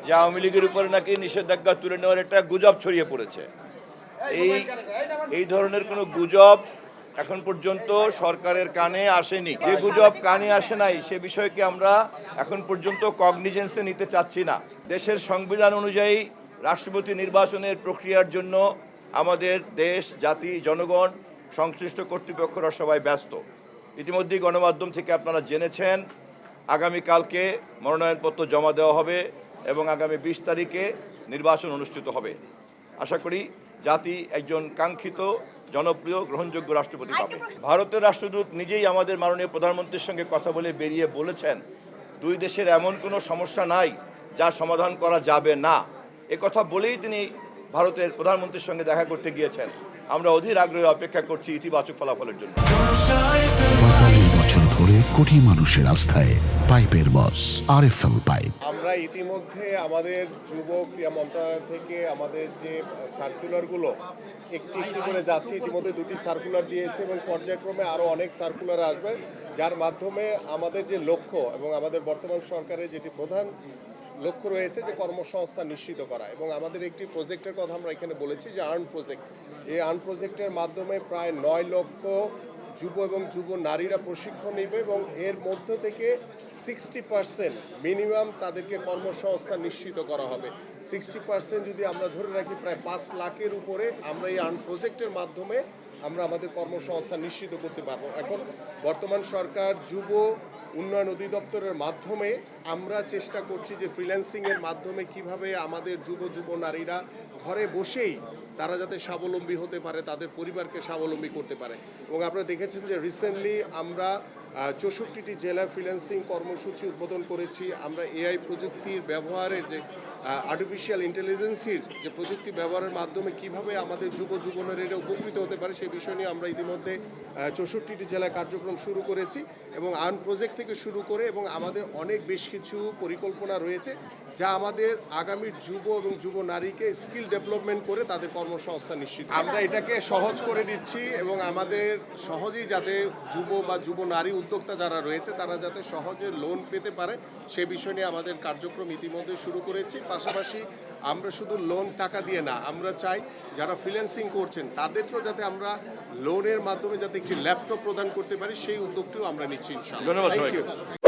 যে আওয়ামী লীগের উপরে নাকি নিষেধাজ্ঞা তুলে নেওয়ার একটা গুজব ছড়িয়ে পড়েছে। এই ধরনের কোনো গুজব এখন পর্যন্ত সরকারের কানে আসেনি। যে গুজব কানে আসে নাই সে বিষয়কে আমরা এখন পর্যন্ত কগনিজেন্সে নিতে চাচ্ছি না। দেশের সংবিধান অনুযায়ী রাষ্ট্রপতি নির্বাচনের প্রক্রিয়ার জন্য আমাদের দেশ, জাতি, জনগণ, সংশ্লিষ্ট কর্তৃপক্ষরা সবাই ব্যস্ত। ইতিমধ্যেই গণমাধ্যম থেকে আপনারা জেনেছেন আগামীকালকে মনোনয়নপত্র জমা দেওয়া হবে এবং আগামী 20 তারিখে নির্বাচন অনুষ্ঠিত হবে। আশা করি জাতি একজন কাঙ্ক্ষিত, জনপ্রিয়, গ্রহণযোগ্য রাষ্ট্রপতি পাবে। ভারতের রাষ্ট্রদূত নিজেই আমাদের মাননীয় প্রধানমন্ত্রীর সঙ্গে কথা বলে বেরিয়ে বলেছেন দুই দেশের এমন কোনো সমস্যা নাই যা সমাধান করা যাবে না। কথা বলেই তিনি ভারতের প্রধানমন্ত্রীর সঙ্গে দেখা করতে গিয়েছেন। আমরা অধীর আগ্রহে অপেক্ষা করছি ইতিবাচক ফলাফলের জন্য। 45 বছর ধরে কোটি মানুষের আস্থায় পাইপের বস আরএফএল পাইপ। আমরা ইতিমধ্যে আমাদের যুব ক্রীড়া মন্ত্রণালয় থেকে আমাদের যে সার্কুলারগুলো একটি একটি করে যাচ্ছে। ইতিমধ্যে 2টি সার্কুলার দিয়েছে এবং পর্যায়ক্রমে আরও অনেক সার্কুলার আসবে, যার মাধ্যমে আমাদের যে লক্ষ্য এবং আমাদের বর্তমান সরকারের যেটি প্রধান লক্ষ্য রয়েছে যে কর্মসংস্থান নিশ্চিত করা। এবং আমাদের একটি প্রজেক্টের কথা আমরা এখানে বলেছি যে আর্ন প্রজেক্ট। এই আর্ন প্রজেক্টের মাধ্যমে প্রায় 9 লক্ষ যুব এবং যুব নারীরা প্রশিক্ষণ নেবে এবং এর মধ্য থেকে 60% মিনিমাম তাদেরকে কর্মসংস্থান নিশ্চিত করা হবে। 60% যদি আমরা ধরে রাখি প্রায় 5 লাখের উপরে আমরা এই আর্ন প্রজেক্টের মাধ্যমে আমরা আমাদের কর্মসংস্থান নিশ্চিত করতে পারবো। এখন বর্তমান সরকার যুব উন্নয়ন অধিদপ্তরের মাধ্যমে আমরা চেষ্টা করছি যে ফ্রিল্যান্সিংয়ের মাধ্যমে কিভাবে আমাদের যুব নারীরা ঘরে বসেই তারা যাতে স্বাবলম্বী হতে পারে, তাদের পরিবারকে স্বাবলম্বী করতে পারে। এবং আপনারা দেখেছেন যে রিসেন্টলি আমরা 64টি জেলায় ফ্রিল্যান্সিং কর্মসূচি উদ্বোধন করেছি। আমরা এআই প্রযুক্তির ব্যবহারের যে আর্টিফিশিয়াল ইন্টেলিজেন্সির যে প্রযুক্তি ব্যবহারের মাধ্যমে কিভাবে আমাদের যুব নারীরা উপকৃত হতে পারে সেই বিষয় নিয়ে আমরা ইতিমধ্যে 64টি জেলায় কার্যক্রম শুরু করেছি এবং আর্ন প্রজেক্ট থেকে শুরু করে এবং আমাদের অনেক বেশ কিছু পরিকল্পনা রয়েছে যা আমাদের আগামীর যুব এবং যুব নারীকে স্কিল ডেভেলপমেন্ট করে তাদের কর্মসংস্থান নিশ্চিত। আমরা এটাকে সহজ করে দিচ্ছি এবং আমাদের সহজেই যাতে যুব নারী উদ্যোক্তা যারা রয়েছে তারা যাতে সহজে লোন পেতে পারে সে বিষয় নিয়ে আমাদের কার্যক্রম ইতিমধ্যে শুরু করেছি। পাশাপাশি আমরা শুধু লোন টাকা দিয়ে না, আমরা চাই যারা ফ্রিল্যান্সিং করছেন তাদেরকেও যাতে আমরা লোনের মাধ্যমে যাতে একটি ল্যাপটপ প্রদান করতে পারি সেই উদ্যোগটিও আমরা নিচ্ছি ইনশাআল্লাহ। ধন্যবাদ।